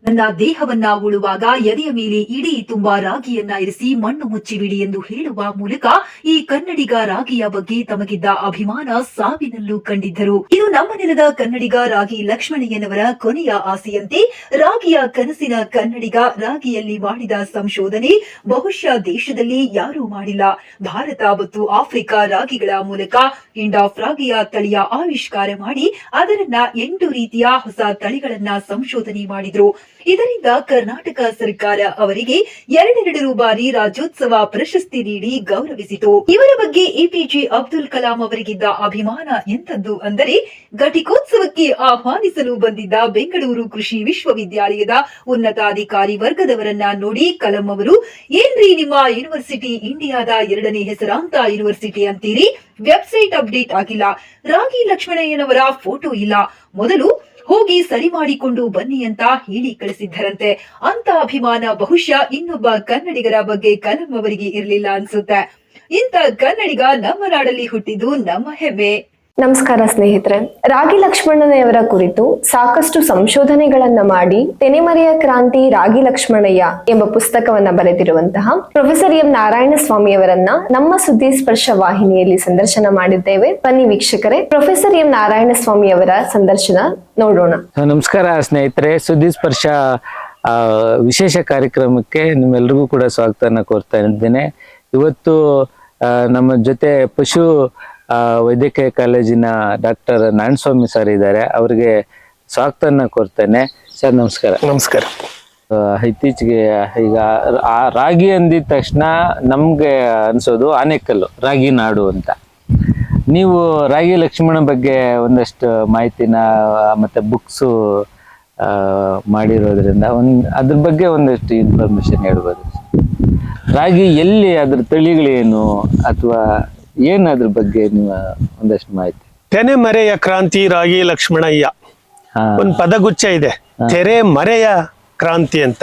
ನನ್ನ ದೇಹವನ್ನ ಉಳುವಾಗ ಎದೆಯ ಮೇಲೆ ಇಡೀ ತುಂಬಾ ರಾಗಿಯನ್ನ ಇರಿಸಿ ಮಣ್ಣು ಮುಚ್ಚಿಬಿಡಿ ಎಂದು ಹೇಳುವ ಮೂಲಕ ಈ ಕನ್ನಡಿಗ ರಾಗಿಯ ಬಗ್ಗೆ ತಮಗಿದ್ದ ಅಭಿಮಾನ ಸಾವಿನಲ್ಲೂ ಕಂಡಿದ್ದರು. ಇದು ನಮ್ಮ ನೆಲದ ಕನ್ನಡಿಗ ರಾಗಿ ಲಕ್ಷ್ಮಣಯ್ಯನವರ ಕೊನೆಯ ಆಸೆಯಂತೆ ರಾಗಿಯ ಕನಸಿನ ಕನ್ನಡಿಗ ರಾಗಿಯಲ್ಲಿ ಮಾಡಿದ ಸಂಶೋಧನೆ ಬಹುಶಃ ದೇಶದಲ್ಲಿ ಯಾರೂ ಮಾಡಿಲ್ಲ. ಭಾರತ ಮತ್ತು ಆಫ್ರಿಕಾ ರಾಗಿಗಳ ಮೂಲಕ ಇಂಡಾಫ್ ರಾಗಿಯ ತಳಿಯ ಆವಿಷ್ಕಾರ ಮಾಡಿ ಅದರನ್ನ 8 ರೀತಿಯ ಹೊಸ ತಳಿಗಳನ್ನ ಸಂಶೋಧನೆ ಮಾಡಿದ್ರು. ಇದರಿಂದ ಕರ್ನಾಟಕ ಸರ್ಕಾರ ಅವರಿಗೆ 2 ಬಾರಿ ರಾಜ್ಯೋತ್ಸವ ಪ್ರಶಸ್ತಿ ನೀಡಿ ಗೌರವಿಸಿತು. ಇವರ ಬಗ್ಗೆ ಎಪಿಜೆ ಅಬ್ದುಲ್ ಕಲಾಂ ಅವರಿಗಿದ್ದ ಅಭಿಮಾನ ಎಂತದ್ದು ಅಂದರೆ, ಘಟಿಕೋತ್ಸವಕ್ಕೆ ಆಹ್ವಾನಿಸಲು ಬಂದಿದ್ದ ಬೆಂಗಳೂರು ಕೃಷಿ ವಿಶ್ವವಿದ್ಯಾಲಯದ ಉನ್ನತಾಧಿಕಾರಿ ವರ್ಗದವರನ್ನ ನೋಡಿ ಕಲಾಂ ಅವರು, ಏನ್ರಿ ನಿಮ್ಮ ಯೂನಿವರ್ಸಿಟಿ ಇಂಡಿಯಾದ 2ನೇ ಹೆಸರಾಂತ ಯೂನಿವರ್ಸಿಟಿ ಅಂತೀರಿ, ವೆಬ್ಸೈಟ್ ಅಪ್ಡೇಟ್ ಆಗಿಲ್ಲ, ರಾಗಿ ಲಕ್ಷ್ಮಣಯ್ಯನವರ ಫೋಟೋ ಇಲ್ಲ, ಮೊದಲು ಹೋಗಿ ಸರಿ ಮಾಡಿಕೊಂಡು ಬನ್ನಿ ಅಂತ ಹೇಳಿ ಕಳಿಸಿದ್ದರಂತೆ. ಅಂತ ಅಭಿಮಾನ ಬಹುಶಃ ಇನ್ನೊಬ್ಬ ಕನ್ನಡಿಗರ ಬಗ್ಗೆ ಕಲಾಂ ಅವರಿಗೆ ಇರಲಿಲ್ಲ ಅನ್ಸುತ್ತೆ. ಇಂಥ ಕನ್ನಡಿಗ ನಮ್ಮ ನಾಡಲ್ಲಿ ಹುಟ್ಟಿದ್ದು ನಮ್ಮ ಹೆಮ್ಮೆ. ನಮಸ್ಕಾರ ಸ್ನೇಹಿತರೆ, ರಾಗಿ ಲಕ್ಷ್ಮಣಯ್ಯವರ ಕುರಿತು ಸಾಕಷ್ಟು ಸಂಶೋಧನೆಗಳನ್ನ ಮಾಡಿ ತೆನೆಮರೆಯ ಕ್ರಾಂತಿ ರಾಗಿ ಲಕ್ಷ್ಮಣಯ್ಯ ಎಂಬ ಪುಸ್ತಕವನ್ನ ಬರೆದಿರುವಂತಹ ಪ್ರೊಫೆಸರ್ ಎಂ ನಾರಾಯಣ ಸ್ವಾಮಿಯವರನ್ನ ನಮ್ಮ ಸುದ್ದಿ ಸ್ಪರ್ಶ ವಾಹಿನಿಯಲ್ಲಿ ಸಂದರ್ಶನ ಮಾಡಿದ್ದೇವೆ. ಬನ್ನಿ ವೀಕ್ಷಕರೇ, ಪ್ರೊಫೆಸರ್ ಎಂ ನಾರಾಯಣ ಸ್ವಾಮಿಯವರ ಸಂದರ್ಶನ ನೋಡೋಣ. ನಮಸ್ಕಾರ ಸ್ನೇಹಿತರೆ, ಸುದ್ದಿ ಸ್ಪರ್ಶ ವಿಶೇಷ ಕಾರ್ಯಕ್ರಮಕ್ಕೆ ನಿಮ್ಮೆಲ್ಲರಿಗೂ ಕೂಡ ಸ್ವಾಗತನ ಕೋರ್ತಾ ಇದ್ದೇನೆ. ಇವತ್ತು ನಮ್ಮ ಜೊತೆ ಪಶು ವೈದ್ಯಕೀಯ ಕಾಲೇಜಿನ ಡಾಕ್ಟರ್ ನಾರಾಯಣಸ್ವಾಮಿ ಸರ್ ಇದ್ದಾರೆ. ಅವರಿಗೆ ಸ್ವಾಗತನ ಕೋರ್ತೇನೆ. ಸರ್ ನಮಸ್ಕಾರ. ನಮಸ್ಕಾರ. ಇತ್ತೀಚೆಗೆ ಈಗ ರಾಗಿ ಅಂದಿದ ತಕ್ಷಣ ನಮ್ಗೆ ಅನ್ಸೋದು ಆನೇಕಲ್ಲು, ರಾಗಿ ನಾಡು ಅಂತ. ನೀವು ರಾಗಿ ಲಕ್ಷ್ಮಣ ಬಗ್ಗೆ ಒಂದಷ್ಟು ಮಾಹಿತಿನ ಮತ್ತೆ ಬುಕ್ಸು ಮಾಡಿರೋದ್ರಿಂದ ಅದ್ರ ಬಗ್ಗೆ ಒಂದಷ್ಟು ಇನ್ಫಾರ್ಮೇಶನ್ ಹೇಳ್ಬೋದು. ರಾಗಿ ಎಲ್ಲಿ, ಅದ್ರ ತಳಿಗಳೇನು, ಅಥವಾ ಏನ್ ಅದ್ರ ಬಗ್ಗೆ ನೀವು ಒಂದಷ್ಟು ಮಾಹಿತಿ. ತೆನೆಮರೆಯ ಕ್ರಾಂತಿ ರಾಗಿ ಲಕ್ಷ್ಮಣಯ್ಯ ಒಂದು ಪದಗುಚ್ಛ ಇದೆ, ತೆರೆ ಮರೆಯ ಕ್ರಾಂತಿ ಅಂತ.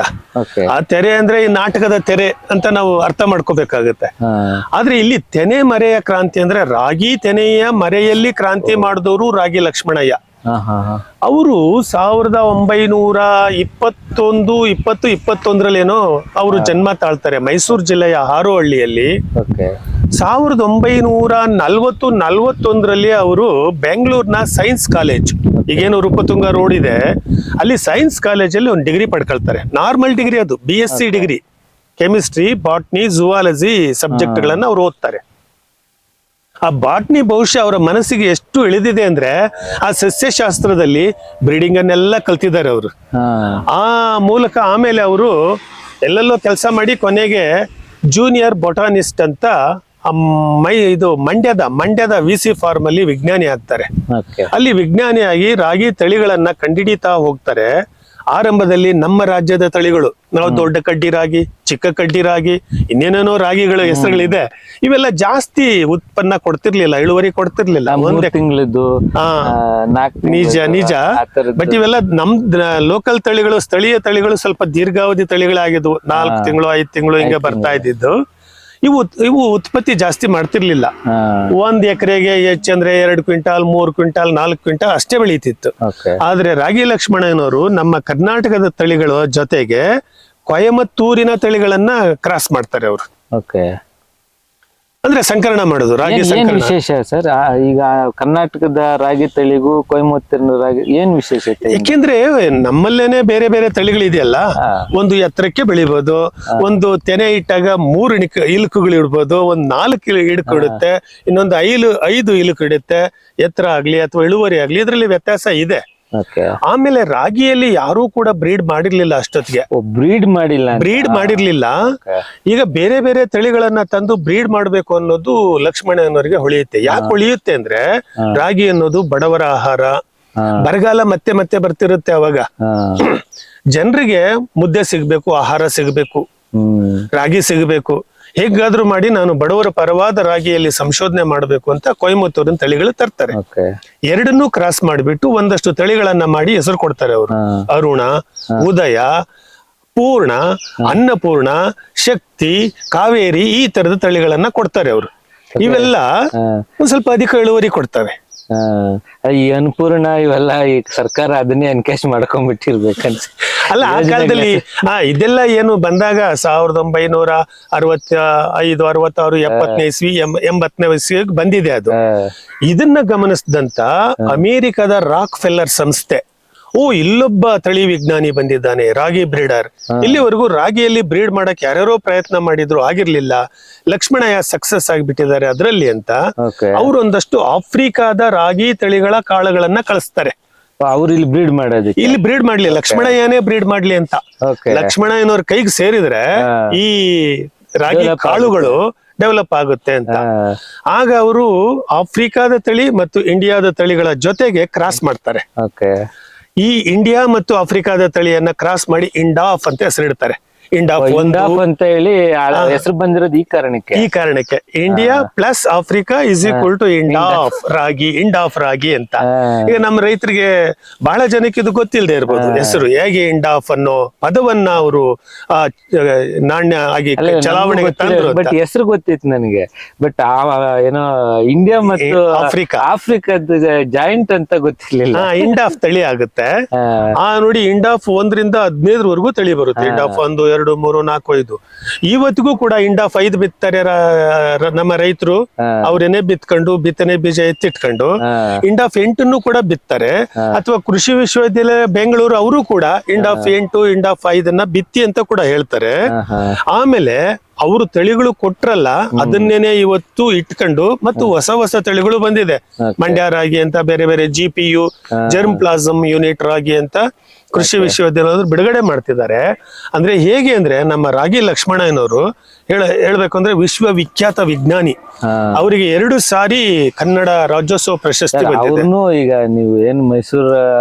ಆ ತೆರೆ ಅಂದ್ರೆ ಈ ನಾಟಕದ ತೆರೆ ಅಂತ ನಾವು ಅರ್ಥ ಮಾಡ್ಕೋಬೇಕಾಗತ್ತೆ. ಆದ್ರೆ ಇಲ್ಲಿ ತೆನೆ ಮರೆಯ ಕ್ರಾಂತಿ ಅಂದ್ರೆ ರಾಗಿ ತೆನೆಯ ಮರೆಯಲ್ಲಿ ಕ್ರಾಂತಿ ಮಾಡಿದವರು ರಾಗಿ ಲಕ್ಷ್ಮಣಯ್ಯ. ಅವರು 1921 ಅವರು ಜನ್ಮ ತಾಳ್ತಾರೆ ಮೈಸೂರು ಜಿಲ್ಲೆಯ ಹಾರೋಹಳ್ಳಿಯಲ್ಲಿ. 1941 ಅವರು ಬೆಂಗಳೂರಿನ ಸೈನ್ಸ್ ಕಾಲೇಜ್, ಈಗೇನು ರೂಪತುಂಗ ರೋಡ್ ಇದೆ ಅಲ್ಲಿ ಸೈನ್ಸ್ ಕಾಲೇಜಲ್ಲಿ ಒಂದು ಡಿಗ್ರಿ ಪಡ್ಕೊಳ್ತಾರೆ. ನಾರ್ಮಲ್ ಡಿಗ್ರಿ, ಅದು BSc degree, chemistry, botany, zoology subject ಗಳನ್ನ ಅವ್ರು ಓದ್ತಾರೆ. ಆ ಬಾಟ್ನಿ ಬಹುಶಃ ಅವರ ಮನಸ್ಸಿಗೆ ಎಷ್ಟು ಇಳಿದಿದೆ ಅಂದ್ರೆ ಆ ಸಸ್ಯಶಾಸ್ತ್ರದಲ್ಲಿ ಬ್ರೀಡಿಂಗ್ ಅನ್ನೆಲ್ಲ ಕಲ್ತಿದ್ದಾರೆ ಅವರು. ಆ ಮೂಲಕ ಆಮೇಲೆ ಅವರು ಎಲ್ಲೆಲ್ಲೋ ಕೆಲಸ ಮಾಡಿ ಕೊನೆಗೆ ಜೂನಿಯರ್ ಬೊಟಾನಿಸ್ಟ್ ಅಂತ ಮಂಡ್ಯದ VC ಫಾರ್ಮ್ ಅಲ್ಲಿ ವಿಜ್ಞಾನಿ ಆಗ್ತಾರೆ. ಅಲ್ಲಿ ವಿಜ್ಞಾನಿಯಾಗಿ ರಾಗಿ ತಳಿಗಳನ್ನ ಕಂಡಿಡಿತಾ ಹೋಗ್ತಾರೆ. ಆರಂಭದಲ್ಲಿ ನಮ್ಮ ರಾಜ್ಯದ ತಳಿಗಳು, ನಾವು ದೊಡ್ಡ ಕಡ್ಡಿ ರಾಗಿ, ಚಿಕ್ಕ ಕಡ್ಡಿ ರಾಗಿ, ಇನ್ನೇನೇನೋ ರಾಗಿಗಳ ಹೆಸರುಗಳಿದೆ, ಇವೆಲ್ಲ ಜಾಸ್ತಿ ಉತ್ಪನ್ನ ಕೊಡ್ತಿರ್ಲಿಲ್ಲ, ಇಳುವರಿ ಕೊಡ್ತಿರ್ಲಿಲ್ಲ. ಒಂದೇ ತಿಂಗಳದ್ದು ನಿಜ. ಬಟ್ ಇವೆಲ್ಲ ನಮ್ ಲೋಕಲ್ ತಳಿಗಳು, ಸ್ಥಳೀಯ ತಳಿಗಳು ಸ್ವಲ್ಪ ದೀರ್ಘಾವಧಿ ತಳಿಗಳಾಗಿದ್ವು. 4 ತಿಂಗಳು 5 ತಿಂಗಳು ಹಿಂಗೆ ಬರ್ತಾ ಇದ್ದಿದ್ದು. ಇವು ಉತ್ಪತ್ತಿ ಜಾಸ್ತಿ ಮಾಡ್ತಿರ್ಲಿಲ್ಲ. 1 ಎಕರೆಗೆ ಹೆಚ್ಚಂದ್ರೆ 2 ಕ್ವಿಂಟಾಲ್ 3 ಕ್ವಿಂಟಾಲ್ 4 ಕ್ವಿಂಟಾಲ್ ಅಷ್ಟೇ ಬೆಳೀತಿತ್ತು. ಆದ್ರೆ ರಾಗಿ ಲಕ್ಷ್ಮಣಯ್ಯನವರು ನಮ್ಮ ಕರ್ನಾಟಕದ ತಳಿಗಳ ಜೊತೆಗೆ ಕೊಯಮತ್ತೂರಿನ ತಳಿಗಳನ್ನ ಕ್ರಾಸ್ ಮಾಡ್ತಾರೆ ಅವರು. ಅಂದ್ರೆ ಸಂಕಲನ ಮಾಡೋದು, ರಾಗಿ ಸಂಕಲನ. ವಿಶೇಷ ಸರ್, ಈಗ ಕರ್ನಾಟಕದ ರಾಗಿ ತಳಿಗೂ ಕೊಯಮತ್ತೂರಿನ ರಾಗಿ ಏನ್ ವಿಶೇಷತೆ? ಯಾಕೆಂದ್ರೆ ನಮ್ಮಲ್ಲೇನೆ ಬೇರೆ ಬೇರೆ ತಳಿಗಳಿದೆಯಲ್ಲ, ಒಂದು ಎತ್ತರಕ್ಕೆ ಬೆಳಿಬಹುದು, ಒಂದು ತೆನೆ ಇಟ್ಟಾಗ 3 ಇಲುಕುಗಳು ಇಡ್ಬೋದು, ಒಂದು 4 ಇಳುಕು ಇಡುತ್ತೆ, ಇನ್ನೊಂದು 5 ಇಲುಕು ಇಡುತ್ತೆ. ಎತ್ತರ ಆಗ್ಲಿ ಅಥವಾ ಇಳುವರಿ ಆಗ್ಲಿ ಇದರಲ್ಲಿ ವ್ಯತ್ಯಾಸ ಇದೆ. ಆಮೇಲೆ ರಾಗಿಯಲ್ಲಿ ಯಾರೂ ಕೂಡ ಬ್ರೀಡ್ ಮಾಡಿರ್ಲಿಲ್ಲ ಅಷ್ಟೊತ್ತಿಗೆ. ಬ್ರೀಡ್ ಮಾಡಿರ್ಲಿಲ್ಲ. ಈಗ ಬೇರೆ ಬೇರೆ ತಳಿಗಳನ್ನ ತಂದು ಬ್ರೀಡ್ ಮಾಡ್ಬೇಕು ಅನ್ನೋದು ಲಕ್ಷ್ಮಣಯ್ಯನವರಿಗೆ ಹೊಳೆಯುತ್ತೆ. ಯಾಕೆ ಹೊಳೆಯುತ್ತೆ ಅಂದ್ರೆ ರಾಗಿ ಅನ್ನೋದು ಬಡವರ ಆಹಾರ. ಬರಗಾಲ ಮತ್ತೆ ಮತ್ತೆ ಬರ್ತಿರುತ್ತೆ. ಅವಾಗ ಜನರಿಗೆ ಮುದ್ದೆ ಸಿಗ್ಬೇಕು, ಆಹಾರ ಸಿಗ್ಬೇಕು, ರಾಗಿ ಸಿಗಬೇಕು. ಹೇಗಾದ್ರೂ ಮಾಡಿ ನಾನು ಬಡವರ ಪರವಾದ ರಾಗಿಯಲ್ಲಿ ಸಂಶೋಧನೆ ಮಾಡಬೇಕು ಅಂತ ಕೊಯಮತ್ತೂರಿನ ತಳಿಗಳು ತರ್ತಾರೆ. ಎರಡನ್ನೂ ಕ್ರಾಸ್ ಮಾಡಿಬಿಟ್ಟು ಒಂದಷ್ಟು ತಳಿಗಳನ್ನ ಮಾಡಿ ಹೆಸರು ಕೊಡ್ತಾರೆ ಅವರು. ಅರುಣ, ಉದಯ, ಪೂರ್ಣ, ಅನ್ನಪೂರ್ಣ, ಶಕ್ತಿ, ಕಾವೇರಿ, ಈ ತರದ ತಳಿಗಳನ್ನ ಕೊಡ್ತಾರೆ ಅವರು. ಇವೆಲ್ಲ ಒಂದ್ ಸ್ವಲ್ಪ ಅಧಿಕ ಇಳುವರಿ ಕೊಡ್ತವೆ. ಈ ಅನ್ಪೂರ್ಣ ಇವೆಲ್ಲ ಈ ಸರ್ಕಾರ ಅದನ್ನೇ ಎನ್ಕೇಶ್ ಮಾಡ್ಕೊಂಡ್ಬಿಟ್ಟಿರ್ಬೇಕನ್ಸ. ಅಲ್ಲ ಆ ಕಾಲದಲ್ಲಿ ಇದೆಲ್ಲ ಏನು ಬಂದಾಗ 1965, 66, 70ನೇ ಇಸ್ವಿ 80ನೇ ಇಸ್ವಿಗೆ ಬಂದಿದೆ ಅದು. ಇದನ್ನ ಗಮನಿಸಿದಂತ ಅಮೆರಿಕದ ರಾಕ್ ಫೆಲ್ಲರ್ ಸಂಸ್ಥೆ, ಇಲ್ಲೊಬ್ಬ ತಳಿ ವಿಜ್ಞಾನಿ ಬಂದಿದ್ದಾನೆ, ರಾಗಿ ಬ್ರೀಡರ್. ಇಲ್ಲಿವರೆಗೂ ರಾಗಿಯಲ್ಲಿ ಬ್ರೀಡ್ ಮಾಡಕ್ ಯಾರ್ಯಾರೋ ಪ್ರಯತ್ನ ಮಾಡಿದ್ರು, ಆಗಿರ್ಲಿಲ್ಲ. ಲಕ್ಷ್ಮಣಯ್ಯ ಸಕ್ಸಸ್ ಆಗಿಬಿಟ್ಟಿದ್ದಾರೆ ಅದರಲ್ಲಿ ಅಂತ ಅವ್ರು ಒಂದಷ್ಟು ಆಫ್ರಿಕಾದ ರಾಗಿ ತಳಿಗಳ ಕಾಳುಗಳನ್ನ ಕಳಿಸ್ತಾರೆ. ಅವ್ರು ಇಲ್ಲಿ ಬ್ರೀಡ್ ಮಾಡೋದು, ಇಲ್ಲಿ ಬ್ರೀಡ್ ಮಾಡ್ಲಿ, ಲಕ್ಷ್ಮಣಯ್ಯನೇ ಬ್ರೀಡ್ ಮಾಡ್ಲಿ ಅಂತ. ಲಕ್ಷ್ಮಣಯ್ಯನವ್ರ ಕೈಗೆ ಸೇರಿದ್ರೆ ಈ ರಾಗಿ ಕಾಳುಗಳು ಡೆವಲಪ್ ಆಗುತ್ತೆ ಅಂತ. ಆಗ ಅವರು ಆಫ್ರಿಕಾದ ತಳಿ ಮತ್ತು ಇಂಡಿಯಾದ ತಳಿಗಳ ಜೊತೆಗೆ ಕ್ರಾಸ್ ಮಾಡ್ತಾರೆ. ಈ ಇಂಡಿಯಾ ಮತ್ತು ಆಫ್ರಿಕಾದ ತಳಿಯನ್ನ ಕ್ರಾಸ್ ಮಾಡಿ ಇಂಡಾಫ್ ಅಂತ ಹೆಸರಿಡ್ತಾರೆ. ಇಂಡಾಫ್ ಅಂತ ಹೇಳಿ ಹೆಸರು ಬಂದಿರೋದು ಈ ಕಾರಣಕ್ಕೆ India plus Africa is equal to Indaf ರಾಗಿ ಅಂತ. ಈಗ ನಮ್ಮ ರೈತರಿಗೆ ಬಹಳ ಜನಕ್ಕೆ ಇದು ಗೊತ್ತಿಲ್ಲದೆ ಇರ್ಬೋದು ಹೆಸರು. ಹೇಗೆ ಇಂಡಾಫ್ ಅನ್ನೋ ಪದವನ್ನ ಅವರು ನಾಣ್ಯ ಆಗಿ ಚಲಾವಣೆಗೆ ತಂದ್ರು. ಬಟ್ ಹೆಸರು ಗೊತ್ತಿತ್ತು ನನಗೆ, ಬಟ್ ಏನೋ ಇಂಡಿಯಾ ಮತ್ತು ಆಫ್ರಿಕಾದ ಜಾಯಿಂಟ್ ಅಂತ ಗೊತ್ತಿರ್ಲಿಲ್ಲ. ಇಂಡಾಫ್ ತಳಿ ಆಗುತ್ತೆ. ನೋಡಿ, ಇಂಡಾಫ್ 1ರಿಂದ 15ವರೆಗೂ ತಳಿ ಬರುತ್ತೆ. ಇಂಡಾಫ್ 1, 2, 3, 4, 5. ಇವತ್ತಿಗೂ ಕೂಡ ಇಂಡಾಫ್ 5 ಬಿತ್ತಾರೆ ನಮ್ಮ ರೈತರು. ಅವ್ರೇನೆ ಬಿತ್ಕೊಂಡು ಬಿತ್ತನೆ ಬೀಜ ಎತ್ತಿಟ್ಕೊಂಡು ಇಂಡಾಫ್ 8 ಕೂಡ ಬಿತ್ತಾರೆ. ಅಥವಾ ಕೃಷಿ ವಿಶ್ವವಿದ್ಯಾಲಯ ಬೆಂಗಳೂರು ಅವರು ಕೂಡ ಇಂಡಾಫ್ 8, ಇಂಡಾಫ್ 5 ಬಿತ್ತಿ ಅಂತ ಕೂಡ ಹೇಳ್ತಾರೆ. ಆಮೇಲೆ ಅವರು ತಳಿಗಳು ಕೊಟ್ರಲ್ಲ, ಅದನ್ನೇನೆ ಇವತ್ತು ಇಟ್ಕೊಂಡು ಮತ್ತು ಹೊಸ ತಳಿಗಳು ಬಂದಿದೆ. ಮಂಡ್ಯ ರಾಗಿ ಅಂತ, ಬೇರೆ ಬೇರೆ GPU ಜರ್ಮ್ ಪ್ಲಾಸಮ್ ಯೂನಿಟ್ ರಾಗಿ ಅಂತ ಕೃಷಿ ವಿಶ್ವವಿದ್ಯಾಲಯದವರು ಬಿಡುಗಡೆ ಮಾಡ್ತಿದ್ದಾರೆ. ಅಂದ್ರೆ ಹೇಗೆ ಅಂದ್ರೆ ನಮ್ಮ ರಾಗಿ ಲಕ್ಷ್ಮಣಯ್ಯನವರು ಹೇಳ್ಬೇಕು ಅಂದ್ರೆ ವಿಶ್ವವಿಖ್ಯಾತ ವಿಜ್ಞಾನಿ. ಅವರಿಗೆ 2 ಸಾರಿ ಕನ್ನಡ ರಾಜ್ಯೋತ್ಸವ ಪ್ರಶಸ್ತಿ ಬಂದಿದೆ. ಈಗ ನೀವು ಏನ್ ಮೈಸೂರು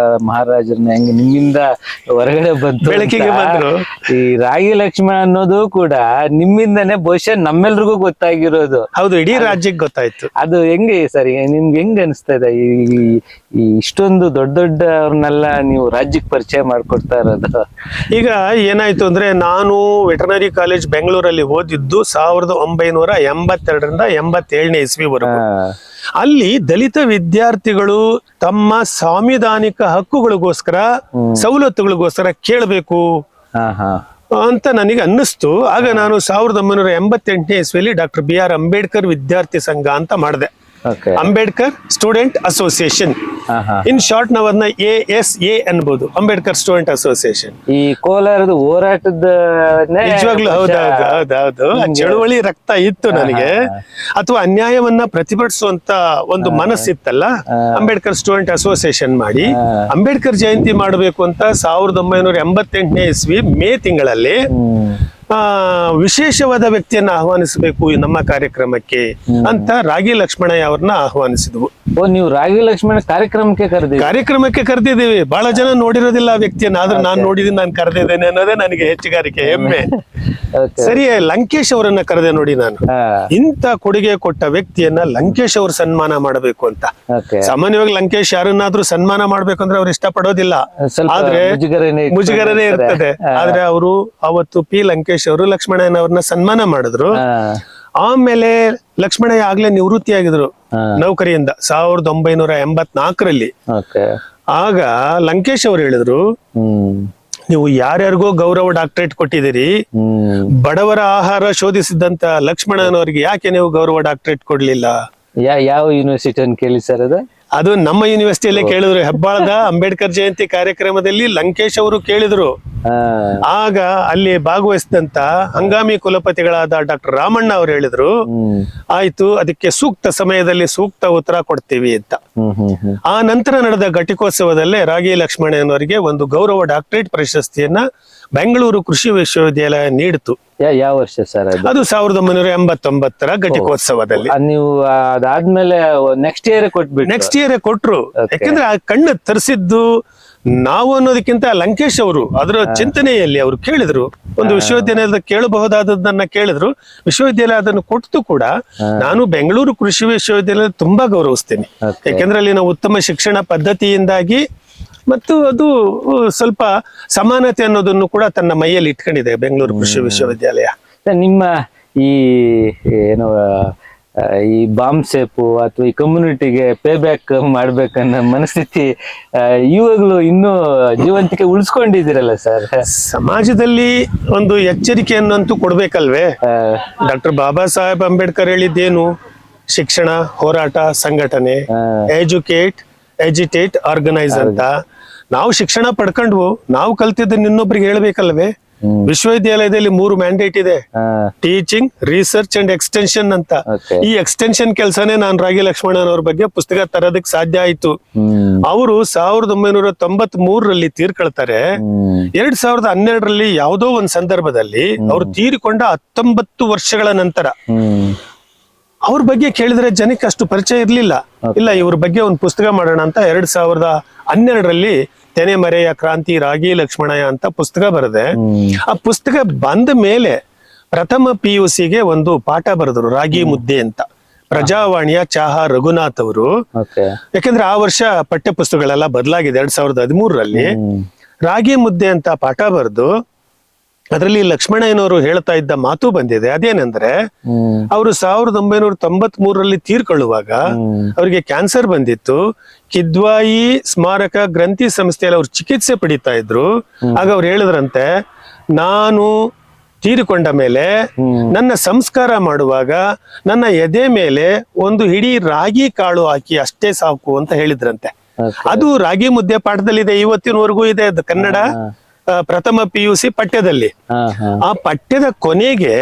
ಮಹಾರಾಜರನ್ನ ಹೆಂಗೆ ನಿಮ್ಮಿಂದ ಹೊರಗಡೆ ಬೆಳಕಿಗೆ ಬಂದ್ರು, ಈ ರಾಗಿ ಲಕ್ಷ್ಮಣ ಅನ್ನೋದು ಕೂಡ ನಿಮ್ಮಿಂದನೇ ಬಹುಶಃ ನಮ್ಮೆಲ್ರಿಗೂ ಗೊತ್ತಾಗಿರೋದು. ಹೌದು, ಇಡೀ ರಾಜ್ಯಕ್ಕೆ ಗೊತ್ತಾಯ್ತು. ಅದು ಹೆಂಗೆ ಸರಿ, ನಿಮ್ಗೆ ಹೆಂಗ್ ಅನಿಸ್ತಾ ಇದೆ ಈ ಇಷ್ಟೊಂದು ದೊಡ್ಡವ್ರನ್ನೆಲ್ಲ ನೀವು ರಾಜ್ಯಕ್ಕೆ ಪರಿಚಯ ಮಾಡ್ಕೊಡ್ತಾ ಇರೋದು? ಈಗ ಏನಾಯ್ತು ಅಂದ್ರೆ, ನಾನು ವೆಟರ್ನರಿ ಕಾಲೇಜ್ ಬೆಂಗಳೂರಲ್ಲಿ ಓದಿದ್ದು 1982ರಿಂದ 87ನೇ ಇಸ್ವಿವರೆಗೂ. ಅಲ್ಲಿ ದಲಿತ ವಿದ್ಯಾರ್ಥಿಗಳು ತಮ್ಮ ಸಾಂವಿಧಾನಿಕ ಹಕ್ಕುಗಳಿಗೋಸ್ಕರ, ಸವಲತ್ತುಗಳಿಗೋಸ್ಕರ ಕೇಳಬೇಕು ಅಂತ ನನಗೆ ಅನ್ನಿಸ್ತು. ಆಗ ನಾನು 1988ನೇ ಇಸ್ವಿಯಲ್ಲಿ ಡಾಕ್ಟರ್ BR ಅಂಬೇಡ್ಕರ್ ವಿದ್ಯಾರ್ಥಿ ಸಂಘ ಅಂತ ಮಾಡಿದೆ. Ambedkar student association, in short ನಾವು ಅದನ್ನ ASA ಅನ್ಬೋದು, ಅಂಬೇಡ್ಕರ್ ಸ್ಟೂಡೆಂಟ್ ಅಸೋಸಿಯೇಷನ್. ಈ ಕೋಲಾರದ ಹೋರಾಟದ ನಿಜವಾಗ್ಲೂ ಹೌದೌದು, ಚಳುವಳಿ ರಕ್ತ ಇತ್ತು ನನಗೆ. ಅಥವಾ ಅನ್ಯಾಯವನ್ನ ಪ್ರತಿಭಟಿಸುವಂತ ಒಂದು ಮನಸ್ಸಿತ್ತಲ್ಲ, ಅಂಬೇಡ್ಕರ್ ಸ್ಟೂಡೆಂಟ್ ಅಸೋಸಿಯೇಷನ್ ಮಾಡಿ ಅಂಬೇಡ್ಕರ್ ಜಯಂತಿ ಮಾಡಬೇಕು ಅಂತ 1988ನೇ ಇಸ್ವಿ ಮೇ ತಿಂಗಳಲ್ಲಿ ವಿಶೇಷವಾದ ವ್ಯಕ್ತಿಯನ್ನ ಆಹ್ವಾನಿಸಬೇಕು ನಮ್ಮ ಕಾರ್ಯಕ್ರಮಕ್ಕೆ ಅಂತ ರಾಗಿ ಲಕ್ಷ್ಮಣಯ್ಯ ಅವ್ರನ್ನ ಆಹ್ವಾನಿಸಿದ್ವು. ನೀವು ರಾಗಿ ಲಕ್ಷ್ಮಣ ಕಾರ್ಯಕ್ರಮಕ್ಕೆ ಕರೆದಿದ್ದೀವಿ. ಬಹಳ ಜನ ನೋಡಿರೋದಿಲ್ಲ ಆ ವ್ಯಕ್ತಿಯನ್ನ, ಆದ್ರೆ ನಾನು ನೋಡಿದೀನಿ, ನಾನು ಕರೆದಿದ್ದೇನೆ ಅನ್ನೋದೇ ನನಗೆ ಹೆಚ್ಚುಗಾರಿಕೆ, ಹೆಮ್ಮೆ. ಸರಿ, ಲಂಕೇಶ್ ಅವರನ್ನ ಕರೆದೆ ನೋಡಿ ನಾನು. ಇಂಥ ಕೊಡುಗೆ ಕೊಟ್ಟ ವ್ಯಕ್ತಿಯನ್ನ ಲಂಕೇಶ್ ಅವರು ಸನ್ಮಾನ ಮಾಡಬೇಕು ಅಂತ. ಸಾಮಾನ್ಯವಾಗಿ ಲಂಕೇಶ್ ಯಾರನ್ನಾದ್ರೂ ಸನ್ಮಾನ ಮಾಡ್ಬೇಕಂದ್ರೆ ಅವ್ರು ಇಷ್ಟಪಡೋದಿಲ್ಲ, ಆದ್ರೆ ಮುಜುಗರನೇ ಇರ್ತದೆ. ಆದ್ರೆ ಅವರು ಅವತ್ತು P. ಲಂಕೇಶ್ ಅವರು ಲಕ್ಷ್ಮಣಯ್ಯನವ್ರನ್ನ ಸನ್ಮಾನ ಮಾಡಿದ್ರು. ಆಮೇಲೆ ಲಕ್ಷ್ಮಣಯ್ಯ ಆಗ್ಲೇ ನಿವೃತ್ತಿಯಾಗಿದ್ರು ನೌಕರಿಯಿಂದ 1984ರಲ್ಲಿ. ಆಗ ಲಂಕೇಶ್ ಅವರು ಹೇಳಿದ್ರು, ನೀವು ಯಾರ್ಯಾರಿಗೋ ಗೌರವ ಡಾಕ್ಟರೇಟ್ ಕೊಟ್ಟಿದ್ದೀರಿ, ಬಡವರ ಆಹಾರ ಶೋಧಿಸಿದಂತ ಲಕ್ಷ್ಮಣನವರಿಗೆ ಯಾಕೆ ನೀವು ಗೌರವ ಡಾಕ್ಟರೇಟ್ ಕೊಡ್ಲಿಲ್ಲ? ಯಾವ ಯೂನಿವರ್ಸಿಟಿ ಅಂತ ಕೇಳಿ ಸರ್ ಅದು ನಮ್ಮ ಯೂನಿವರ್ಸಿಟಿಯಲ್ಲೇ ಕೇಳಿದ್ರು. ಹೆಬ್ಬಾಳದ ಅಂಬೇಡ್ಕರ್ ಜಯಂತಿ ಕಾರ್ಯಕ್ರಮದಲ್ಲಿ ಲಂಕೇಶ್ ಅವರು ಕೇಳಿದ್ರು. ಆಗ ಅಲ್ಲಿ ಭಾಗವಹಿಸಿದಂತ ಹಂಗಾಮಿ ಕುಲಪತಿಗಳಾದ ಡಾಕ್ಟರ್ ರಾಮಣ್ಣ ಅವರು ಹೇಳಿದ್ರು, ಆಯ್ತು, ಅದಕ್ಕೆ ಸೂಕ್ತ ಸಮಯದಲ್ಲಿ ಸೂಕ್ತ ಉತ್ತರ ಕೊಡ್ತೀವಿ ಅಂತ. ಆ ನಂತರ ನಡೆದ ಘಟಿಕೋತ್ಸವದಲ್ಲೇ ರಾಗಿ ಲಕ್ಷ್ಮಣಯ್ಯನವರಿಗೆ ಒಂದು ಗೌರವ ಡಾಕ್ಟರೇಟ್ ಪ್ರಶಸ್ತಿಯನ್ನ ಬೆಂಗಳೂರು ಕೃಷಿ ವಿಶ್ವವಿದ್ಯಾಲಯ ನೀಡಿತು. ಯಾವ ವರ್ಷ ಸರ್ ಅದು 1989ರ ಘಟಿಕೋತ್ಸವದಲ್ಲಿ. ನೀವು ಅದಾದ್ಮೇಲೆ ನೆಕ್ಸ್ಟ್ ಇಯರ್ ಕೊಟ್ರು. ಯಾಕಂದ್ರೆ ಆ ಕಣ್ಣು ತರಿಸಿದ್ದು ನಾವು ಅನ್ನೋದಕ್ಕಿಂತ ಲಂಕೇಶ್ ಅವರು ಅದರ ಚಿಂತನೆಯಲ್ಲಿ ಅವರು ಕೇಳಿದ್ರು, ಒಂದು ವಿಶ್ವವಿದ್ಯಾಲಯದ ಕೇಳಬಹುದಾದದನ್ನ ಕೇಳಿದ್ರು. ವಿಶ್ವವಿದ್ಯಾಲಯ ಅದನ್ನು ಕೊಟ್ಟು ಕೂಡ ನಾನು ಬೆಂಗಳೂರು ಕೃಷಿ ವಿಶ್ವವಿದ್ಯಾಲಯ ತುಂಬಾ ಗೌರವಿಸ್ತೇನೆ. ಯಾಕೆಂದ್ರೆ ಅಲ್ಲಿನ ಉತ್ತಮ ಶಿಕ್ಷಣ ಪದ್ಧತಿಯಿಂದಾಗಿ ಮತ್ತು ಅದು ಸ್ವಲ್ಪ ಸಮಾನತೆ ಅನ್ನೋದನ್ನು ಕೂಡ ತನ್ನ ಮೈಯಲ್ಲಿ ಇಟ್ಕೊಂಡಿದೆ ಬೆಂಗಳೂರು ಕೃಷಿ ವಿಶ್ವವಿದ್ಯಾಲಯ. ನಿಮ್ಮ ಈ ಏನು ಈ ಬಾಂಬ್ ಸೇಪು ಅಥವಾ ಈ ಕಮ್ಯುನಿಟಿಗೆ ಪೇ ಬ್ಯಾಕ್ ಮಾಡ್ಬೇಕನ್ನೋ ಮನಸ್ಥಿತಿ ಇವಾಗಲೂ ಇನ್ನೂ ಜೀವಂತಿಕೆ ಉಳಿಸ್ಕೊಂಡಿದ್ದೀರಲ್ಲ ಸರ್. ಸಮಾಜದಲ್ಲಿ ಒಂದು ಎಚ್ಚರಿಕೆಯನ್ನಂತೂ ಕೊಡ್ಬೇಕಲ್ವೇ. ಡಾಕ್ಟರ್ ಬಾಬಾ ಸಾಹೇಬ್ ಅಂಬೇಡ್ಕರ್ ಹೇಳಿದ್ದೇನು? ಶಿಕ್ಷಣ, ಹೋರಾಟ, ಸಂಘಟನೆ, ಎಜುಕೇಟ್, ಎಜಿಟೇಟ್, ಆರ್ಗನೈಸ್ ಅಂತ. ನಾವು ಶಿಕ್ಷಣ ಪಡ್ಕೊಂಡ್ವು, ನಾವು ಕಲ್ತಿದ್ದನ್ನ ಇನ್ನೊಬ್ರಿಗೆ ಹೇಳ್ಬೇಕಲ್ವೇ. ವಿಶ್ವವಿದ್ಯಾಲಯದಲ್ಲಿ 3 ಮ್ಯಾಂಡೇಟ್ ಇದೆ: ಟೀಚಿಂಗ್, ರಿಸರ್ಚ್ ಅಂಡ್ ಎಕ್ಸ್ಟೆನ್ಷನ್ ಅಂತ. ಈ ಎಕ್ಸ್ಟೆನ್ಷನ್ ಕೆಲಸನೇ ನಾನು ರಾಗಿ ಲಕ್ಷ್ಮಣನ್ ಅವ್ರ ಬಗ್ಗೆ ಪುಸ್ತಕ ತರೋದಕ್ಕೆ ಸಾಧ್ಯ ಆಯ್ತು. ಅವರು 1993ರಲ್ಲಿ ತೀರ್ಕೊಳ್ತಾರೆ. 2012ರಲ್ಲಿ ಯಾವುದೋ ಒಂದ್ ಸಂದರ್ಭದಲ್ಲಿ ಅವ್ರು ತೀರಿಕೊಂಡ 19 ವರ್ಷಗಳ ನಂತರ ಅವ್ರ ಬಗ್ಗೆ ಕೇಳಿದ್ರೆ ಜನಕ್ಕೆ ಅಷ್ಟು ಪರಿಚಯ ಇರ್ಲಿಲ್ಲ. ಇಲ್ಲ, ಇವ್ರ ಬಗ್ಗೆ ಒಂದು ಪುಸ್ತಕ ಮಾಡೋಣ ಅಂತ 2012ರಲ್ಲಿ ತೆನೆಮರೆಯ ಕ್ರಾಂತಿ ರಾಗಿ ಲಕ್ಷ್ಮಣಯ್ಯ ಅಂತ ಪುಸ್ತಕ ಬರೆದೆ. ಆ ಪುಸ್ತಕ ಬಂದ ಮೇಲೆ ಪ್ರಥಮ PUCಗೆ ಒಂದು ಪಾಠ ಬರೆದ್ರು, ರಾಗಿ ಮುದ್ದೆ ಅಂತ. ಪ್ರಜಾವಾಣಿಯ ಚಾಹಾ ರಘುನಾಥ್ ಅವರು. ಯಾಕಂದ್ರೆ ಆ ವರ್ಷ ಪಠ್ಯ ಪುಸ್ತಕಗಳೆಲ್ಲ ಬದಲಾಗಿದೆ. 2013ರಲ್ಲಿ ರಾಗಿ ಮುದ್ದೆ ಅಂತ ಪಾಠ ಬರೆದು ಅದರಲ್ಲಿ ಲಕ್ಷ್ಮಣಯ್ಯನವರು ಹೇಳ್ತಾ ಇದ್ದ ಮಾತು ಬಂದಿದೆ. ಅದೇನೆಂದ್ರೆ, ಅವರು 1993ರಲ್ಲಿ ತೀರ್ಕೊಳ್ಳುವಾಗ ಅವರಿಗೆ ಕ್ಯಾನ್ಸರ್ ಬಂದಿತ್ತು. ಕಿದ್ವಾಯಿ ಸ್ಮಾರಕ ಗ್ರಂಥಿ ಸಂಸ್ಥೆಯಲ್ಲಿ ಅವ್ರು ಚಿಕಿತ್ಸೆ ಪಡಿತಾ ಇದ್ರು. ಆಗ ಅವ್ರು ಹೇಳಿದ್ರಂತೆ, ನಾನು ತೀರಿಕೊಂಡ ಮೇಲೆ ನನ್ನ ಸಂಸ್ಕಾರ ಮಾಡುವಾಗ ನನ್ನ ಎದೆ ಮೇಲೆ ಒಂದು ಹಿಡಿ ರಾಗಿ ಕಾಳು ಹಾಕಿ ಅಷ್ಟೇ ಸಾಕು ಅಂತ ಹೇಳಿದ್ರಂತೆ. ಅದು ರಾಗಿ ಮುದ್ದೆ ಪಾಠದಲ್ಲಿದೆ, ಇವತ್ತಿನವರೆಗೂ ಇದೆ. ಅದು ಕನ್ನಡ ಪ್ರಥಮ PUC ಪಠ್ಯದಲ್ಲಿ. ಆ ಪಠ್ಯದ ಕೊನೆಗೆ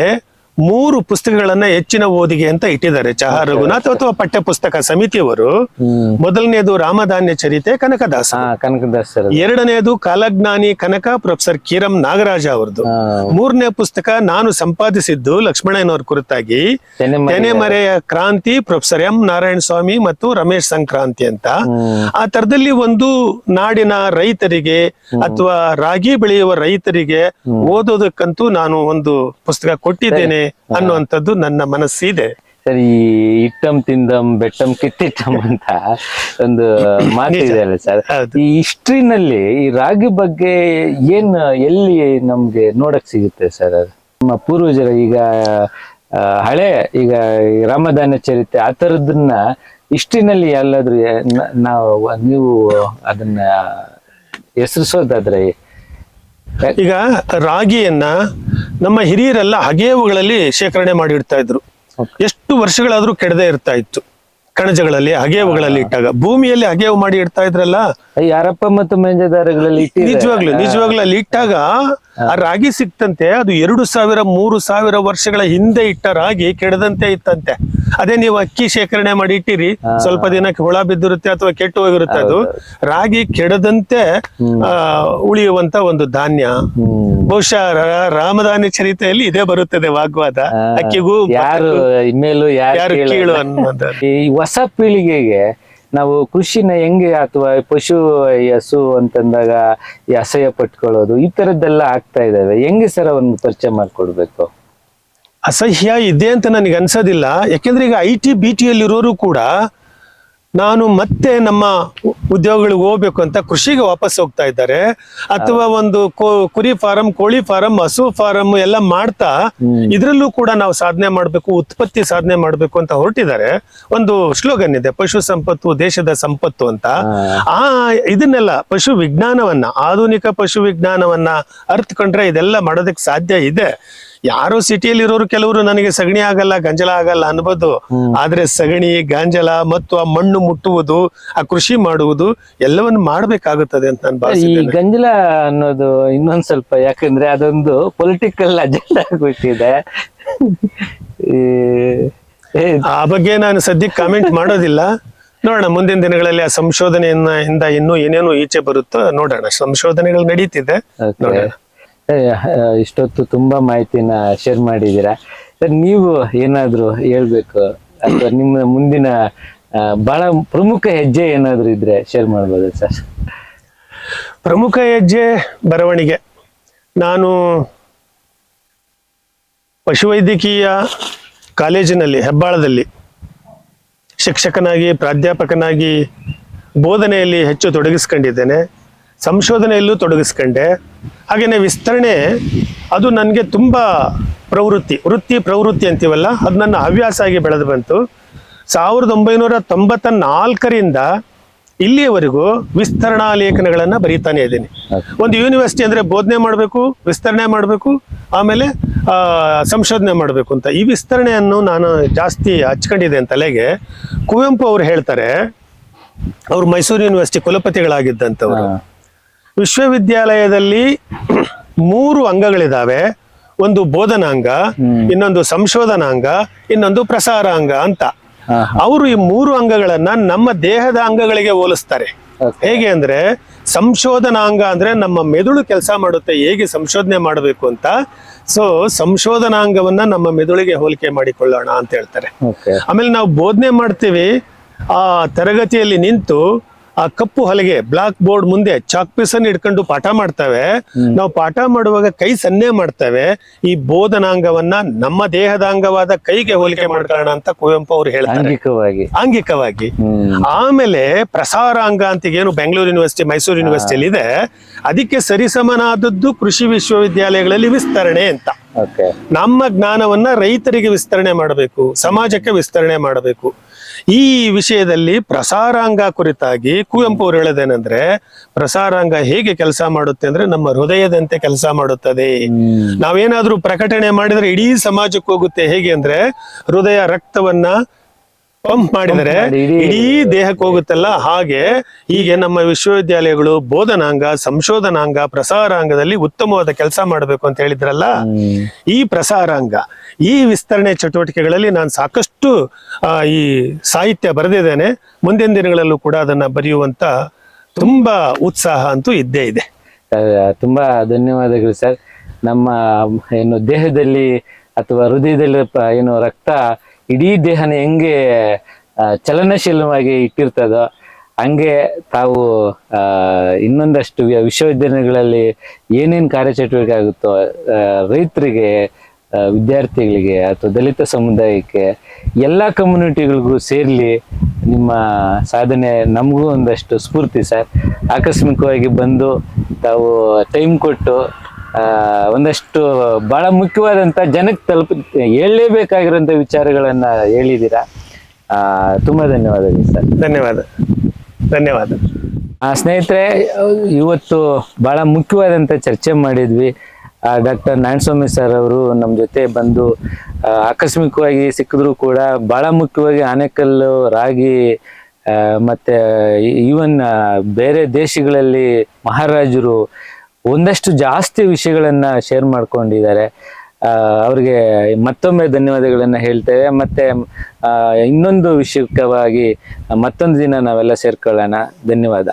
3 ಪುಸ್ತಕಗಳನ್ನ ಹೆಚ್ಚಿನ ಓದಿಗೆ ಅಂತ ಇಟ್ಟಿದ್ದಾರೆ ಚಹಾ ರಘುನಾಥ್ ಅಥವಾ ಪಠ್ಯ ಪುಸ್ತಕ ಸಮಿತಿಯವರು. ಮೊದಲನೇದು ರಾಮಧಾನ್ಯ ಚರಿತೆ, ಕನಕದಾಸ. ಎರಡನೇದು ಕಾಲಜ್ಞಾನಿ ಕನಕ, ಪ್ರೊಫೆಸರ್ ಕಿರಂ ನಾಗರಾಜ ಅವರದು. 3ನೇ ಪುಸ್ತಕ ನಾನು ಸಂಪಾದಿಸಿದ್ದು ಲಕ್ಷ್ಮಣಯ್ಯನವ್ರ ಕುರಿತಾಗಿ, ತೆನೆಮರೆಯ ಕ್ರಾಂತಿ, ಪ್ರೊಫೆಸರ್ M ನಾರಾಯಣ ಸ್ವಾಮಿ ಮತ್ತು ರಮೇಶ್ ಸಂಕ್ರಾಂತಿ ಅಂತ. ಆ ತರದಲ್ಲಿ ಒಂದು ನಾಡಿನ ರೈತರಿಗೆ ಅಥವಾ ರಾಗಿ ಬೆಳೆಯುವ ರೈತರಿಗೆ ಓದೋದಕ್ಕಂತೂ ನಾನು ಒಂದು ಪುಸ್ತಕ ಕೊಟ್ಟಿದ್ದೇನೆ ಅನ್ನುವಂಥದ್ದು ನನ್ನ ಮನಸ್ಸಿದೆ. ಸರಿ, ಇಟ್ಟಂ ತಿಂದಂ ಬೆಟ್ಟಂ ಕಿತ್ತಿಟ್ಟಂ ಅಂತ ಒಂದು ಮಾತು ಇದೆ ಅಲ್ಲ ಸರ್. ಈ ಹಿಸ್ಟ್ರಿನಲ್ಲಿ ಈ ರಾಗಿ ಬಗ್ಗೆ ಎಲ್ಲಿ ನಮ್ಗೆ ನೋಡಕ್ ಸಿಗುತ್ತೆ ಸರ್? ಅದು ನಮ್ಮ ಪೂರ್ವಜರ ಈಗ ಹಳೆ ಈಗ ರಾಮಧಾನ್ಯ ಚರಿತೆ ಆ ತರದನ್ನ ಹಿಸ್ಟ್ರಿನಲ್ಲಿ ಎಲ್ಲಾದ್ರೂ ನೀವು ಅದನ್ನ ಹೆಸರಿಸೋದಾದ್ರೆ? ಈಗ ರಾಗಿಯನ್ನ ನಮ್ಮ ಹಿರಿಯರೆಲ್ಲ ಹಗೆವುಗಳಲ್ಲಿ ಶೇಖರಣೆ ಮಾಡಿ ಇಡ್ತಾ ಇದ್ರು. ಎಷ್ಟು ವರ್ಷಗಳಾದ್ರೂ ಕೆಡದೆ ಇರ್ತಾ ಇತ್ತು. ಕಣಜಗಳಲ್ಲಿ, ಹಗೆವುಗಳಲ್ಲಿ ಇಟ್ಟಾಗ, ಭೂಮಿಯಲ್ಲಿ ಹಗೆವು ಮಾಡಿ ಇಡ್ತಾ ಇದ್ರಲ್ಲ ಯಾರಪ್ಪ ಮತ್ತು ಮೇಂಜದಾರಗಳಲ್ಲಿ ನಿಜವಾಗ್ಲೂ ಅಲ್ಲಿ ಇಟ್ಟಾಗ ಆ ರಾಗಿ ಸಿಕ್ತಂತೆ. ಅದು 2000-3000 ವರ್ಷಗಳ ಹಿಂದೆ ಇಟ್ಟ ರಾಗಿ ಕೆಡದಂತೆ ಇತ್ತಂತೆ. ಅದೇ ನೀವು ಅಕ್ಕಿ ಶೇಖರಣೆ ಮಾಡಿ ಇಟ್ಟಿರಿ, ಸ್ವಲ್ಪ ದಿನಕ್ಕೆ ಹುಳ ಬಿದ್ದಿರುತ್ತೆ ಅಥವಾ ಕೆಟ್ಟು ಹೋಗಿರುತ್ತೆ. ಅದು ರಾಗಿ ಕೆಡದಂತೆ ಉಳಿಯುವಂತ ಒಂದು ಧಾನ್ಯ. ಬಹುಶಃ ರಾಮಧಾನ್ಯ ಚರಿತೆಯಲ್ಲಿ ಇದೇ ಬರುತ್ತದೆ ವಾಗ್ವಾದ, ಅಕ್ಕಿಗೂ ಯಾರು ಕೀಳು ಅನ್ನೋದು. ಈ ಹೊಸ ಪೀಳಿಗೆಗೆ ನಾವು ಕೃಷಿನ ಹೆಂಗೆ ಅಥವಾ ಪಶು ಹಸು ಅಂತಂದಾಗ ಈ ಅಸಹ್ಯ ಪಟ್ಕೊಳ್ಳೋದು ಈ ತರದ್ದೆಲ್ಲ ಆಗ್ತಾ ಇದಾವೆ, ಹೆಂಗೆ ಸರ್ ಅವನ್ನ ಪರಿಚಯ ಮಾಡ್ಕೊಡ್ಬೇಕು? ಅಸಹ್ಯ ಇದೆ ಅಂತ ನನಗೆ ಅನ್ಸೋದಿಲ್ಲ. ಯಾಕೆಂದ್ರೆ ಈಗ IT BT ಯಲ್ಲಿರೋರು ಕೂಡ ನಾನು ಮತ್ತೆ ನಮ್ಮ ಉದ್ಯೋಗಗಳಿಗೆ ಹೋಗ್ಬೇಕು ಅಂತ ಕೃಷಿಗೆ ವಾಪಸ್ ಹೋಗ್ತಾ ಇದ್ದಾರೆ. ಅಥವಾ ಒಂದು ಕುರಿ ಫಾರಂ, ಕೋಳಿ ಫಾರಂ, ಹಸು ಫಾರಂ ಎಲ್ಲ ಮಾಡ್ತಾ ಇದ್ರಲ್ಲೂ ಕೂಡ ನಾವು ಸಾಧನೆ ಮಾಡ್ಬೇಕು, ಉತ್ಪತ್ತಿ ಸಾಧನೆ ಮಾಡ್ಬೇಕು ಅಂತ ಹೊರಟಿದ್ದಾರೆ. ಒಂದು ಸ್ಲೋಗನ್ ಇದೆ, ಪಶು ಸಂಪತ್ತು ದೇಶದ ಸಂಪತ್ತು ಅಂತ. ಇದನ್ನೆಲ್ಲ ಪಶು ವಿಜ್ಞಾನವನ್ನ, ಆಧುನಿಕ ಪಶು ವಿಜ್ಞಾನವನ್ನ ಅರ್ಥಕೊಂಡ್ರೆ ಇದೆಲ್ಲ ಮಾಡೋದಕ್ಕೆ ಸಾಧ್ಯ ಇದೆ. ಯಾರೋ ಸಿಟಿಯಲ್ಲಿ ಇರೋರು ಕೆಲವರು ನನಗೆ ಸಗಣಿ ಆಗಲ್ಲ, ಗಂಜಲ ಆಗಲ್ಲ ಅನ್ಬೋದು. ಆದ್ರೆ ಸಗಣಿ, ಗಾಂಜಲ ಮತ್ತು ಆ ಮಣ್ಣು ಮುಟ್ಟುವುದು, ಆ ಕೃಷಿ ಮಾಡುವುದು ಎಲ್ಲವನ್ನು ಮಾಡ್ಬೇಕಾಗುತ್ತದೆ ಅಂತ ನಾನು ಭಾವಿಸಿದ್ದೇನೆ. ಈ ಗಂಜಲ ಅನ್ನೋದು ಇನ್ನೊಂದ್ ಸ್ವಲ್ಪ, ಯಾಕಂದ್ರೆ ಅದೊಂದು ಪೊಲಿಟಿಕಲ್ ಅಜೆಂಡಾ ಆಗ್ಬಿಟ್ಟಿದೆ. ಆ ಬಗ್ಗೆ ನಾನು ಸದ್ಯಕ್ಕೆ ಕಾಮೆಂಟ್ ಮಾಡೋದಿಲ್ಲ. ನೋಡೋಣ, ಮುಂದಿನ ದಿನಗಳಲ್ಲಿ ಆ ಸಂಶೋಧನೆಯಿಂದ ಇನ್ನೂ ಏನೇನು ಈಚೆ ಬರುತ್ತೋ ನೋಡೋಣ. ಸಂಶೋಧನೆಗಳು ನಡೀತಿದೆ, ನೋಡೋಣ. ಇಷ್ಟೊತ್ತು ತುಂಬಾ ಮಾಹಿತಿನ ಶೇರ್ ಮಾಡಿದ್ದೀರಾ ಸರ್. ನೀವು ಏನಾದ್ರು ಹೇಳ್ಬೇಕು ಅಥವಾ ನಿಮ್ಮ ಮುಂದಿನ ಬಹಳ ಪ್ರಮುಖ ಹೆಜ್ಜೆ ಏನಾದ್ರು ಇದ್ರೆ ಶೇರ್ ಮಾಡ್ಬೋದು ಸರ್? ಪ್ರಮುಖ ಹೆಜ್ಜೆ ಬರವಣಿಗೆ. ನಾನು ಪಶುವೈದ್ಯಕೀಯ ಕಾಲೇಜಿನಲ್ಲಿ ಹೆಬ್ಬಾಳದಲ್ಲಿ ಶಿಕ್ಷಕನಾಗಿ, ಪ್ರಾಧ್ಯಾಪಕನಾಗಿ ಬೋಧನೆಯಲ್ಲಿ ಹೆಚ್ಚು ತೊಡಗಿಸ್ಕೊಂಡಿದ್ದೇನೆ. ಸಂಶೋಧನೆಯಲ್ಲೂ ತೊಡಗಿಸ್ಕೊಂಡೆ. ಹಾಗೇನೆ ವಿಸ್ತರಣೆ, ಅದು ನನಗೆ ತುಂಬ ವೃತ್ತಿ ಪ್ರವೃತ್ತಿ ಅಂತೀವಲ್ಲ, ಅದು ನನ್ನ ಹವ್ಯಾಸ ಆಗಿ ಬೆಳೆದು ಬಂತು. 1994ರಿಂದ ಇಲ್ಲಿಯವರೆಗೂ ವಿಸ್ತರಣಾ ಲೇಖನಗಳನ್ನ ಬರೀತಾನೆ ಇದ್ದೀನಿ. ಒಂದು ಯೂನಿವರ್ಸಿಟಿ ಅಂದ್ರೆ ಬೋಧನೆ ಮಾಡಬೇಕು, ವಿಸ್ತರಣೆ ಮಾಡಬೇಕು, ಆಮೇಲೆ ಸಂಶೋಧನೆ ಮಾಡಬೇಕು ಅಂತ. ಈ ವಿಸ್ತರಣೆಯನ್ನು ನಾನು ಜಾಸ್ತಿ ಹಚ್ಕೊಂಡಿದ್ದೆ ತಲೆಗೆ. ಕುವೆಂಪು ಅವರು ಹೇಳ್ತಾರೆ, ಅವ್ರು ಮೈಸೂರು ಯೂನಿವರ್ಸಿಟಿ ಕುಲಪತಿಗಳಾಗಿದ್ದಂಥವ್ರು. ವಿಶ್ವವಿದ್ಯಾಲಯದಲ್ಲಿ 3 ಅಂಗಗಳಿದಾವೆ. ಒಂದು ಬೋಧನಾಂಗ, ಇನ್ನೊಂದು ಸಂಶೋಧನಾಂಗ, ಇನ್ನೊಂದು ಪ್ರಸಾರಾಂಗ ಅಂತ. ಅವರು ಈ 3 ಅಂಗಗಳನ್ನ ನಮ್ಮ ದೇಹದ ಅಂಗಗಳಿಗೆ ಹೋಲಿಸ್ತಾರೆ. ಹೇಗೆ ಅಂದ್ರೆ, ಸಂಶೋಧನಾಂಗ ಅಂದ್ರೆ ನಮ್ಮ ಮೆದುಳು ಕೆಲಸ ಮಾಡುತ್ತೆ, ಹೇಗೆ ಸಂಶೋಧನೆ ಮಾಡಬೇಕು ಅಂತ. ಸೊ ಸಂಶೋಧನಾಂಗವನ್ನ ನಮ್ಮ ಮೆದುಳಿಗೆ ಹೋಲಿಕೆ ಮಾಡಿಕೊಳ್ಳೋಣ ಅಂತ ಹೇಳ್ತಾರೆ. ಆಮೇಲೆ ನಾವು ಬೋಧನೆ ಮಾಡ್ತೀವಿ, ಆ ತರಗತಿಯಲ್ಲಿ ನಿಂತು ಆ ಕಪ್ಪು ಹಲಗೆ ಬ್ಲಾಕ್ ಬೋರ್ಡ್ ಮುಂದೆ ಚಾಕ್ ಪೀಸ್ ಅನ್ನು ಇಟ್ಕೊಂಡು ಪಾಠ ಮಾಡ್ತೇವೆ. ನಾವು ಪಾಠ ಮಾಡುವಾಗ ಕೈ ಸನ್ನೆ ಮಾಡ್ತೇವೆ. ಈ ಬೋಧನಾಂಗವನ್ನ ನಮ್ಮ ದೇಹದ ಅಂಗವಾದ ಕೈಗೆ ಹೋಲಿಕೆ ಮಾಡ್ಕೊಳ್ಳೋಣ ಅಂತ ಕುವೆಂಪು ಅವರು ಹೇಳ್ತಾರೆ, ಆಂಗಿಕವಾಗಿ. ಆಮೇಲೆ ಪ್ರಸಾರಾಂಗ ಅಂತ ಏನು ಬೆಂಗಳೂರು ಯೂನಿವರ್ಸಿಟಿ, ಮೈಸೂರು ಯೂನಿವರ್ಸಿಟಿಯಲ್ಲಿ ಇದೆ, ಅದಕ್ಕೆ ಸರಿಸಮನಾದದ್ದು ಕೃಷಿ ವಿಶ್ವವಿದ್ಯಾಲಯಗಳಲ್ಲಿ ವಿಸ್ತರಣೆ ಅಂತ. ನಮ್ಮ ಜ್ಞಾನವನ್ನ ರೈತರಿಗೆ ವಿಸ್ತರಣೆ ಮಾಡಬೇಕು, ಸಮಾಜಕ್ಕೆ ವಿಸ್ತರಣೆ ಮಾಡಬೇಕು. ಈ ವಿಷಯದಲ್ಲಿ ಪ್ರಸಾರಾಂಗ ಕುರಿತಾಗಿ ಕುವೆಂಪು ಅವರು ಹೇಳೋದೇನೆಂದ್ರೆ, ಪ್ರಸಾರಾಂಗ ಹೇಗೆ ಕೆಲಸ ಮಾಡುತ್ತೆ ಅಂದ್ರೆ ನಮ್ಮ ಹೃದಯದಂತೆ ಕೆಲಸ ಮಾಡುತ್ತದೆ. ನಾವೇನಾದ್ರೂ ಪ್ರಕಟಣೆ ಮಾಡಿದ್ರೆ ಇಡೀ ಸಮಾಜಕ್ಕೆ ಹೋಗುತ್ತೆ. ಹೇಗೆ ಅಂದ್ರೆ, ಹೃದಯ ರಕ್ತವನ್ನ ಪಂಪ್ ಮಾಡಿದರೆ ಇಡೀ ದೇಹಕ್ಕೆ ಹೋಗುತ್ತಲ್ಲ, ಹಾಗೆ ಹೀಗೆ ನಮ್ಮ ವಿಶ್ವವಿದ್ಯಾಲಯಗಳು ಬೋಧನಾಂಗ, ಸಂಶೋಧನಾಂಗ, ಪ್ರಸಾರಾಂಗದಲ್ಲಿ ಉತ್ತಮವಾದ ಕೆಲಸ ಮಾಡಬೇಕು ಅಂತ ಹೇಳಿದ್ರಲ್ಲ. ಈ ಪ್ರಸಾರಾಂಗ, ಈ ವಿಸ್ತರಣೆ ಚಟುವಟಿಕೆಗಳಲ್ಲಿ ನಾನು ಸಾಕಷ್ಟು ಈ ಸಾಹಿತ್ಯ ಬರೆದಿದ್ದೇನೆ. ಮುಂದಿನ ದಿನಗಳಲ್ಲೂ ಕೂಡ ಅದನ್ನ ಬರೆಯುವಂತ ತುಂಬಾ ಉತ್ಸಾಹ ಅಂತೂ ಇದ್ದೇ ಇದೆ. ತುಂಬಾ ಧನ್ಯವಾದಗಳು ಸರ್. ನಮ್ಮ ಏನು ದೇಹದಲ್ಲಿ ಅಥವಾ ಹೃದಯದಲ್ಲಿ ಏನು ರಕ್ತ ಇಡೀ ದೇಹನ ಹೆಂಗೆ ಚಲನಶೀಲವಾಗಿ ಇಟ್ಟಿರ್ತದೋ ಹಂಗೆ ತಾವು ಇನ್ನೊಂದಷ್ಟು ವಿಶ್ವವಿದ್ಯಾಲಯಗಳಲ್ಲಿ ಏನೇನು ಕಾರ್ಯಚಟುವಟಿಕೆ ಆಗುತ್ತೋ ರೈತರಿಗೆ, ವಿದ್ಯಾರ್ಥಿಗಳಿಗೆ ಅಥವಾ ದಲಿತ ಸಮುದಾಯಕ್ಕೆ ಎಲ್ಲ ಕಮ್ಯುನಿಟಿಗಳಿಗೂ ಸೇರ್ಲಿ ನಿಮ್ಮ ಸಾಧನೆ. ನಮಗೂ ಒಂದಷ್ಟು ಸ್ಫೂರ್ತಿ ಸರ್. ಆಕಸ್ಮಿಕವಾಗಿ ಬಂದು ತಾವು ಟೈಮ್ ಕೊಟ್ಟು ಒಂದಷ್ಟು ಬಹಳ ಮುಖ್ಯವಾದಂತ ಜನಕ್ಕೆ ಹೇಳಲೇಬೇಕಾಗಿರೋಂಥ ವಿಚಾರಗಳನ್ನ ಹೇಳಿದ್ದೀರಾ. ತುಂಬಾ ಧನ್ಯವಾದಗಳು ಸರ್. ಧನ್ಯವಾದ. ಸ್ನೇಹಿತರೆ, ಇವತ್ತು ಬಹಳ ಮುಖ್ಯವಾದಂತ ಚರ್ಚೆ ಮಾಡಿದ್ವಿ. ಡಾಕ್ಟರ್ ನಾರಾಯಣಸ್ವಾಮಿ ಸರ್ ಅವರು ನಮ್ಮ ಜೊತೆ ಬಂದು ಆಕಸ್ಮಿಕವಾಗಿ ಸಿಕ್ಕಿದ್ರು ಕೂಡ ಬಹಳ ಮುಖ್ಯವಾಗಿ ಆನೆಕಲ್ಲು, ರಾಗಿ ಮತ್ತೆ ಈವನ್ ಬೇರೆ ದೇಶಗಳಲ್ಲಿ ಮಹಾರಾಜರು ಒಂದಷ್ಟು ಜಾಸ್ತಿ ವಿಷಯಗಳನ್ನ ಶೇರ್ ಮಾಡ್ಕೊಂಡಿದ್ದಾರೆ. ಅವ್ರಿಗೆ ಮತ್ತೊಮ್ಮೆ ಧನ್ಯವಾದಗಳನ್ನ ಹೇಳ್ತೇವೆ. ಮತ್ತೆ ಇನ್ನೊಂದು ವಿಷಯವಾಗಿ ಮತ್ತೊಂದು ದಿನ ನಾವೆಲ್ಲ ಸೇರ್ಕೊಳ್ಳೋಣ. ಧನ್ಯವಾದ.